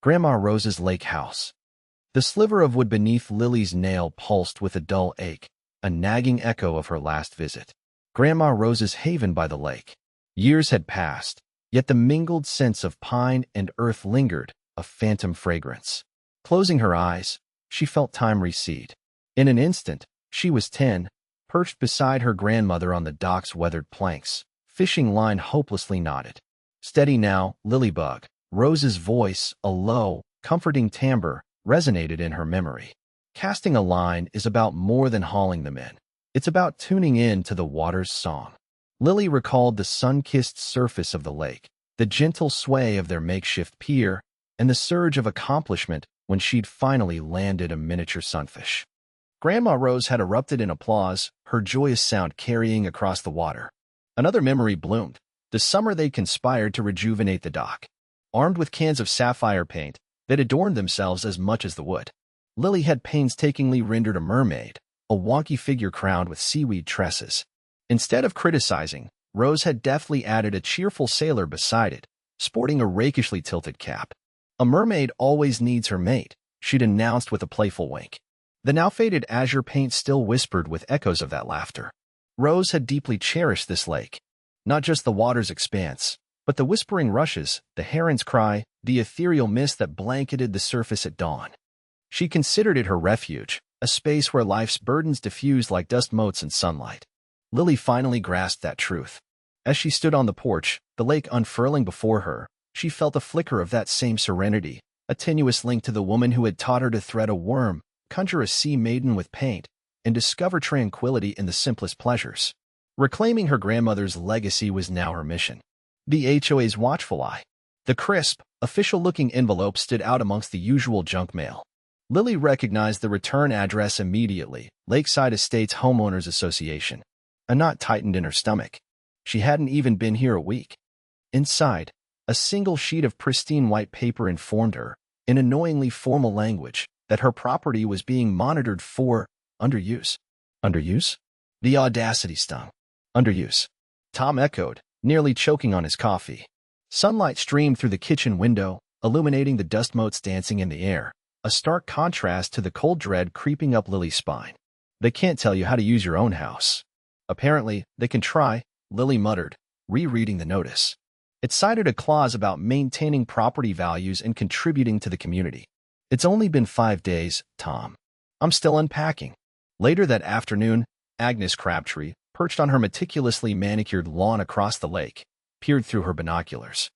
Grandma Rose's lake house. The sliver of wood beneath Lily's nail pulsed with a dull ache, a nagging echo of her last visit. Grandma Rose's haven by the lake. Years had passed, yet the mingled scents of pine and earth lingered, a phantom fragrance. Closing her eyes, she felt time recede. In an instant, she was 10, perched beside her grandmother on the dock's weathered planks, fishing line hopelessly knotted. Steady now, Lilybug. Rose's voice, a low, comforting timbre, resonated in her memory. Casting a line is about more than hauling them in. It's about tuning in to the water's song. Lily recalled the sun-kissed surface of the lake, the gentle sway of their makeshift pier, and the surge of accomplishment when she'd finally landed a miniature sunfish. Grandma Rose had erupted in applause, her joyous sound carrying across the water. Another memory bloomed, the summer they conspired to rejuvenate the dock. Armed with cans of sapphire paint that adorned themselves as much as the wood, Lily had painstakingly rendered a mermaid, a wonky figure crowned with seaweed tresses. Instead of criticizing, Rose had deftly added a cheerful sailor beside it, sporting a rakishly tilted cap. "A mermaid always needs her mate," she'd announced with a playful wink. The now faded azure paint still whispered with echoes of that laughter. Rose had deeply cherished this lake. Not just the water's expanse, but the whispering rushes, the heron's cry, the ethereal mist that blanketed the surface at dawn. She considered it her refuge, a space where life's burdens diffused like dust motes in sunlight. Lily finally grasped that truth. As she stood on the porch, the lake unfurling before her, she felt a flicker of that same serenity, a tenuous link to the woman who had taught her to thread a worm, conjure a sea maiden with paint, and discover tranquility in the simplest pleasures. Reclaiming her grandmother's legacy was now her mission. The HOA's watchful eye. The crisp, official-looking envelope stood out amongst the usual junk mail. Lily recognized the return address immediately, Lakeside Estates Homeowners Association. A knot tightened in her stomach. She hadn't even been here a week. Inside, a single sheet of pristine white paper informed her, in annoyingly formal language, that her property was being monitored for underuse. Underuse? The audacity stung. Underuse. Tom echoed, nearly choking on his coffee. Sunlight streamed through the kitchen window, illuminating the dust motes dancing in the air, a stark contrast to the cold dread creeping up Lily's spine. "They can't tell you how to use your own house." "Apparently, they can try," Lily muttered, rereading the notice. It cited a clause about maintaining property values and contributing to the community. "It's only been 5 days, Tom. I'm still unpacking." Later that afternoon, Agnes Crabtree, perched on her meticulously manicured lawn across the lake, peered through her binoculars.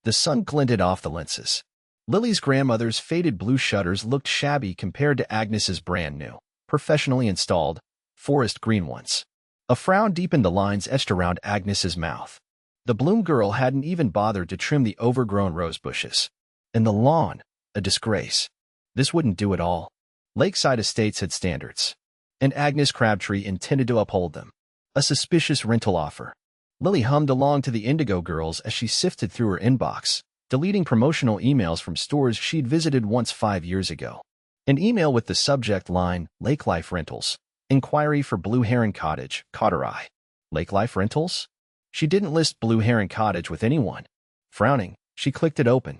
The sun glinted off the lenses. Lily's grandmother's faded blue shutters looked shabby compared to Agnes's brand new, professionally installed, forest green ones. A frown deepened the lines etched around Agnes's mouth. The Bloom girl hadn't even bothered to trim the overgrown rose bushes. And the lawn, a disgrace. This wouldn't do at all. Lakeside Estates had standards, and Agnes Crabtree intended to uphold them. A suspicious rental offer. Lily hummed along to the Indigo Girls as she sifted through her inbox, deleting promotional emails from stores she'd visited once 5 years ago. An email with the subject line, Lake Life Rentals. Inquiry for Blue Heron Cottage, caught her eye. Lake Life Rentals? She didn't list Blue Heron Cottage with anyone. Frowning, she clicked it open.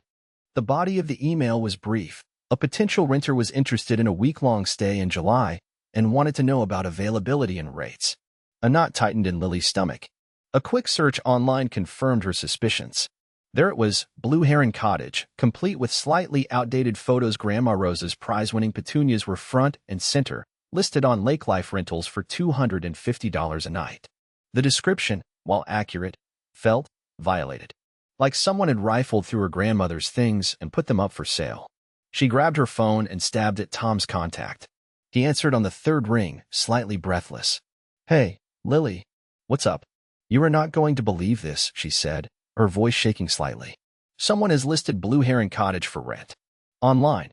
The body of the email was brief. A potential renter was interested in a week-long stay in July and wanted to know about availability and rates. A knot tightened in Lily's stomach. A quick search online confirmed her suspicions. There it was, Blue Heron Cottage, complete with slightly outdated photos. Grandma Rose's prize-winning petunias were front and center, listed on Lake Life Rentals for $250 a night. The description, while accurate, felt violated. Like someone had rifled through her grandmother's things and put them up for sale. She grabbed her phone and stabbed at Tom's contact. He answered on the third ring, slightly breathless. "Hey, Lily. What's up?" "You are not going to believe this," she said, her voice shaking slightly. "Someone has listed Blue Heron Cottage for rent. Online.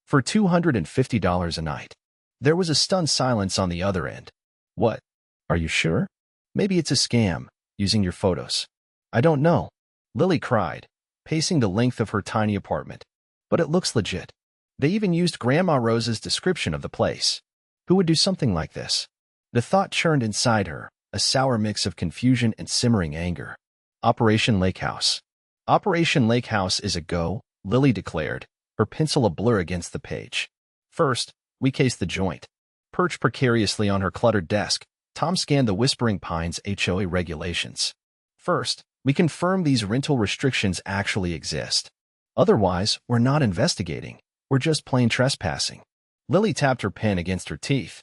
For $250 a night." There was a stunned silence on the other end. "What? Are you sure? Maybe it's a scam, using your photos." "I don't know," Lily cried, pacing the length of her tiny apartment. "But it looks legit. They even used Grandma Rose's description of the place. Who would do something like this?" The thought churned inside her, a sour mix of confusion and simmering anger. Operation Lake House. "Operation Lake House is a go," Lily declared, her pencil a blur against the page. First, we case the joint. Perched precariously on her cluttered desk, Tom scanned the Whispering Pines HOA regulations. First, we confirm these rental restrictions actually exist. Otherwise, we're not investigating. We're just plain trespassing. Lily tapped her pen against her teeth.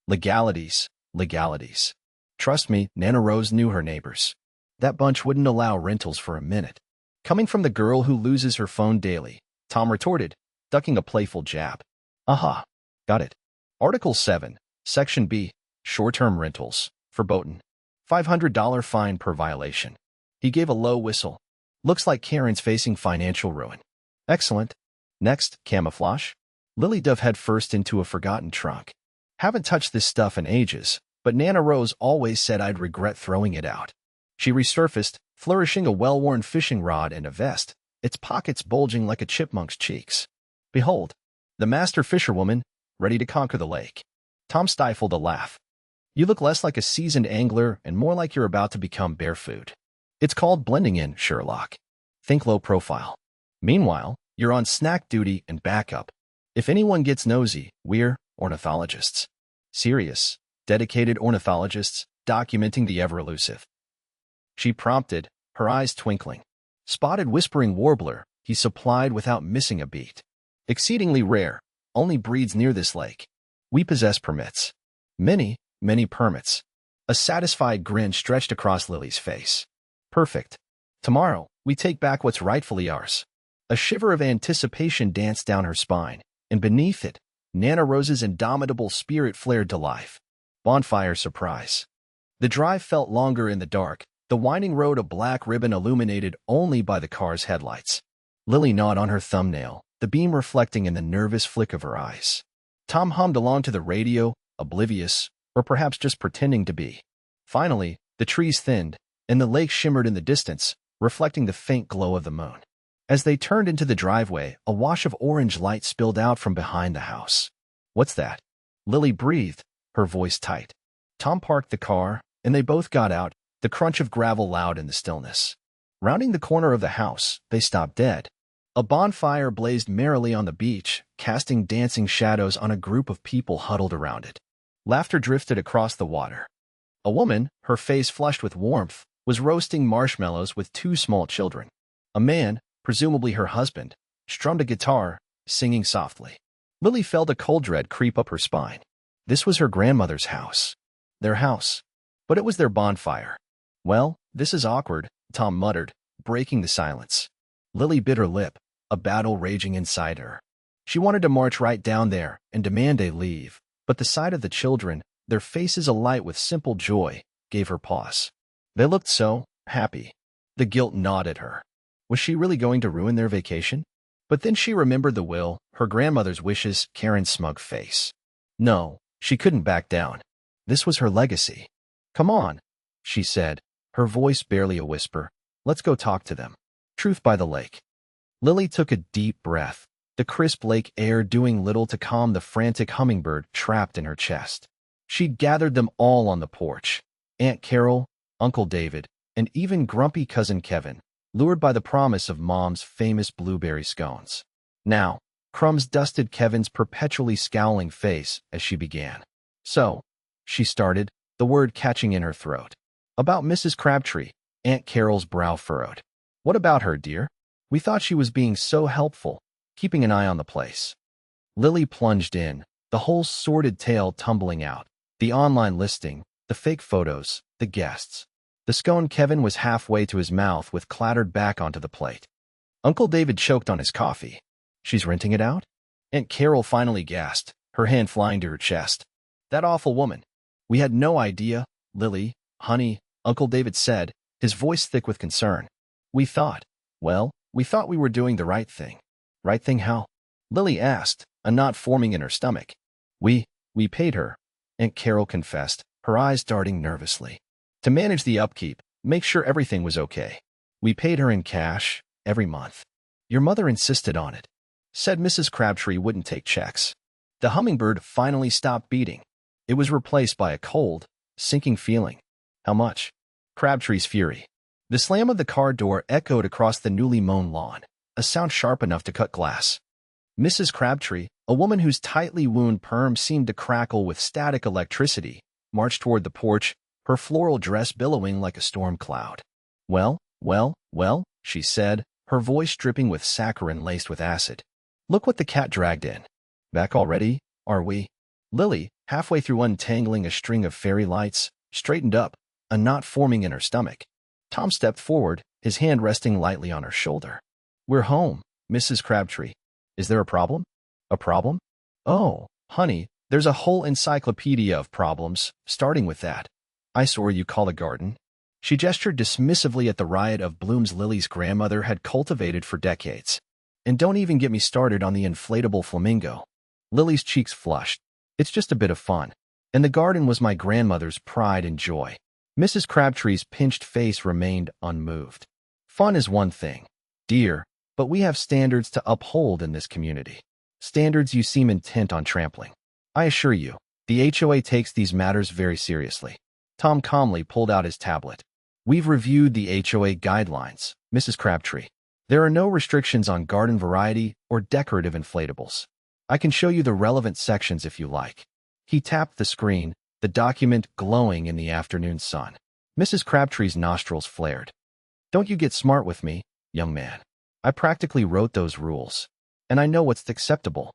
Legalities, legalities. Trust me, Nana Rose knew her neighbors. That bunch wouldn't allow rentals for a minute. Coming from the girl who loses her phone daily, Tom retorted, ducking a playful jab. Aha, got it. Article 7, Section B, Short-Term Rentals, verboten. $500 fine per violation. He gave a low whistle. Looks like Karen's facing financial ruin. Excellent. Next, camouflage. Lily dove headfirst into a forgotten trunk. Haven't touched this stuff in ages, but Nana Rose always said I'd regret throwing it out. She resurfaced, flourishing a well-worn fishing rod and a vest, its pockets bulging like a chipmunk's cheeks. Behold, the master fisherwoman, ready to conquer the lake. Tom stifled a laugh. You look less like a seasoned angler and more like you're about to become bear food. It's called blending in, Sherlock. Think low profile. Meanwhile, you're on snack duty and backup. If anyone gets nosy, we're ornithologists. Serious, dedicated ornithologists, documenting the ever-elusive. She prompted, her eyes twinkling. Spotted whispering warbler, he supplied without missing a beat. Exceedingly rare, only breeds near this lake. We possess permits. Many, many permits. A satisfied grin stretched across Lily's face. Perfect. Tomorrow, we take back what's rightfully ours. A shiver of anticipation danced down her spine, and beneath it, Nana Rose's indomitable spirit flared to life. Bonfire surprise. The drive felt longer in the dark, the winding road a black ribbon illuminated only by the car's headlights. Lily gnawed on her thumbnail, the beam reflecting in the nervous flick of her eyes. Tom hummed along to the radio, oblivious, or perhaps just pretending to be. Finally, the trees thinned, and the lake shimmered in the distance, reflecting the faint glow of the moon. As they turned into the driveway, a wash of orange light spilled out from behind the house. What's that? Lily breathed, her voice tight. Tom parked the car, and they both got out, the crunch of gravel loud in the stillness. Rounding the corner of the house, they stopped dead. A bonfire blazed merrily on the beach, casting dancing shadows on a group of people huddled around it. Laughter drifted across the water. A woman, her face flushed with warmth, was roasting marshmallows with two small children. A man, presumably her husband, strummed a guitar, singing softly. Lily felt a cold dread creep up her spine. This was her grandmother's house. Their house. But it was their bonfire. Well, this is awkward, Tom muttered, breaking the silence. Lily bit her lip, a battle raging inside her. She wanted to march right down there and demand a leave, but the sight of the children, their faces alight with simple joy, gave her pause. They looked so happy. The guilt gnawed at her. Was she really going to ruin their vacation? But then she remembered the will, her grandmother's wishes, Karen's smug face. No, she couldn't back down. This was her legacy. Come on, she said, her voice barely a whisper. Let's go talk to them. Truth by the lake. Lily took a deep breath, the crisp lake air doing little to calm the frantic hummingbird trapped in her chest. She'd gathered them all on the porch. Aunt Carol, Uncle David, and even grumpy cousin Kevin, lured by the promise of Mom's famous blueberry scones. Now, crumbs dusted Kevin's perpetually scowling face as she began. So, she started, the word catching in her throat. About Mrs. Crabtree, Aunt Carol's brow furrowed. What about her, dear? We thought she was being so helpful, keeping an eye on the place. Lily plunged in, the whole sordid tale tumbling out. The online listing, the fake photos, the guests. The scone Kevin was halfway to his mouth with clattered back onto the plate. Uncle David choked on his coffee. She's renting it out? Aunt Carol finally gasped, her hand flying to her chest. That awful woman. We had no idea, Lily, honey, Uncle David said, his voice thick with concern. We thought we were doing the right thing. Right thing how? Lily asked, a knot forming in her stomach. We paid her, Aunt Carol confessed, her eyes darting nervously. To manage the upkeep, make sure everything was okay. We paid her in cash, every month. Your mother insisted on it. Said Mrs. Crabtree wouldn't take checks. The hummingbird finally stopped beating. It was replaced by a cold, sinking feeling. How much? Crabtree's fury. The slam of the car door echoed across the newly mown lawn, a sound sharp enough to cut glass. Mrs. Crabtree, a woman whose tightly wound perm seemed to crackle with static electricity, marched toward the porch, her floral dress billowing like a storm cloud. Well, she said, her voice dripping with saccharin laced with acid. Look what the cat dragged in. Back already, are we? Lily, halfway through untangling a string of fairy lights, straightened up, a knot forming in her stomach. Tom stepped forward, his hand resting lightly on her shoulder. We're home, Mrs. Crabtree. Is there a problem? A problem? Oh, honey, there's a whole encyclopedia of problems, starting with that eyesore you call a garden. She gestured dismissively at the riot of blooms Lily's grandmother had cultivated for decades. And don't even get me started on the inflatable flamingo. Lily's cheeks flushed. It's just a bit of fun. And the garden was my grandmother's pride and joy. Mrs. Crabtree's pinched face remained unmoved. Fun is one thing, dear, but we have standards to uphold in this community. Standards you seem intent on trampling. I assure you, the HOA takes these matters very seriously. Tom calmly pulled out his tablet. We've reviewed the HOA guidelines, Mrs. Crabtree. There are no restrictions on garden variety or decorative inflatables. I can show you the relevant sections if you like. He tapped the screen, the document glowing in the afternoon sun. Mrs. Crabtree's nostrils flared. Don't you get smart with me, young man. I practically wrote those rules, and I know what's acceptable.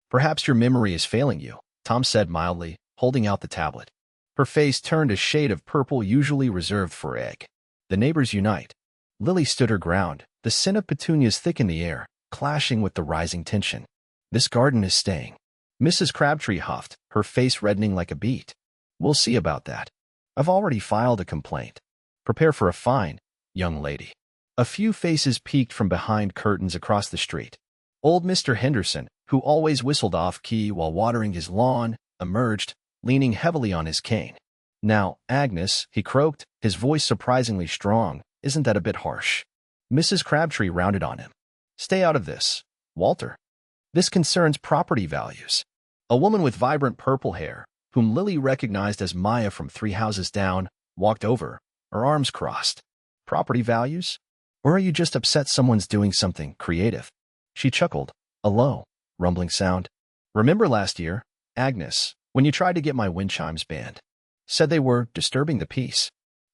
Perhaps your memory is failing you, Tom said mildly, holding out the tablet. Her face turned a shade of purple usually reserved for egg. The neighbors unite. Lily stood her ground, the scent of petunias thick in the air, clashing with the rising tension. This garden is staying. Mrs. Crabtree huffed, her face reddening like a beet. We'll see about that. I've already filed a complaint. Prepare for a fine, young lady. A few faces peeked from behind curtains across the street. Old Mr. Henderson, who always whistled off-key while watering his lawn, emerged, leaning heavily on his cane. Now, Agnes, he croaked, his voice surprisingly strong, isn't that a bit harsh? Mrs. Crabtree rounded on him. Stay out of this, Walter. This concerns property values. A woman with vibrant purple hair, whom Lily recognized as Maya from 3 houses down, walked over, her arms crossed. Property values? Or are you just upset someone's doing something creative? She chuckled, a low, rumbling sound. Remember last year, Agnes, when you tried to get my wind chimes banned? Said they were disturbing the peace.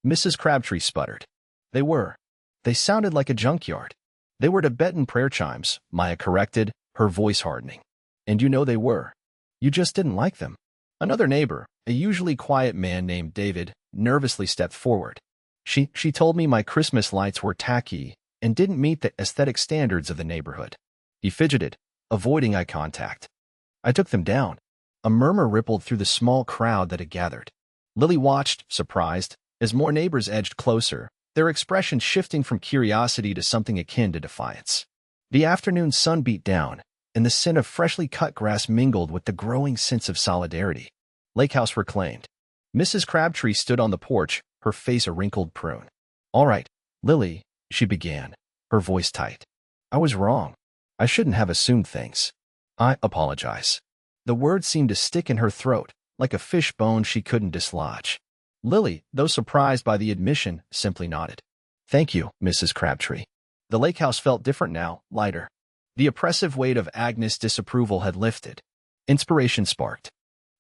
Mrs. Crabtree sputtered. They were. They sounded like a junkyard. They were Tibetan prayer chimes, Maya corrected, her voice hardening. And you know they were. You just didn't like them. Another neighbor, a usually quiet man named David, nervously stepped forward. She told me my Christmas lights were tacky and didn't meet the aesthetic standards of the neighborhood. He fidgeted, avoiding eye contact. I took them down. A murmur rippled through the small crowd that had gathered. Lily watched, surprised, as more neighbors edged closer, their expressions shifting from curiosity to something akin to defiance. The afternoon sun beat down, and the scent of freshly cut grass mingled with the growing sense of solidarity. Lake House reclaimed. Mrs. Crabtree stood on the porch, her face a wrinkled prune. All right, Lily, she began, her voice tight. I was wrong. I shouldn't have assumed things. I apologize. The words seemed to stick in her throat, like a fish bone she couldn't dislodge. Lily, though surprised by the admission, simply nodded. Thank you, Mrs. Crabtree. The lake house felt different now, lighter. The oppressive weight of Agnes' disapproval had lifted. Inspiration sparked.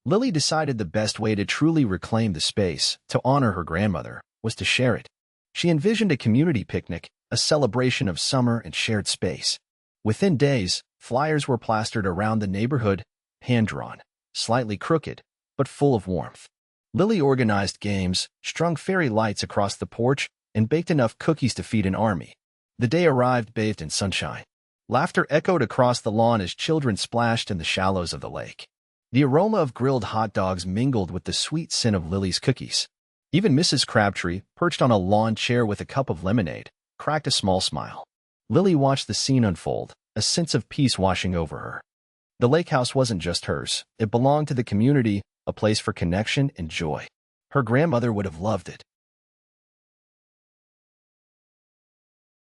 Lily decided the best way to truly reclaim the space, to honor her grandmother, was to share it. She envisioned a community picnic, a celebration of summer and shared space. Within days, flyers were plastered around the neighborhood, hand-drawn, slightly crooked, but full of warmth. Lily organized games, strung fairy lights across the porch, and baked enough cookies to feed an army. The day arrived bathed in sunshine. Laughter echoed across the lawn as children splashed in the shallows of the lake. The aroma of grilled hot dogs mingled with the sweet scent of Lily's cookies. Even Mrs. Crabtree, perched on a lawn chair with a cup of lemonade, cracked a small smile. Lily watched the scene unfold, a sense of peace washing over her. The lake house wasn't just hers. It belonged to the community, a place for connection and joy. Her grandmother would have loved it.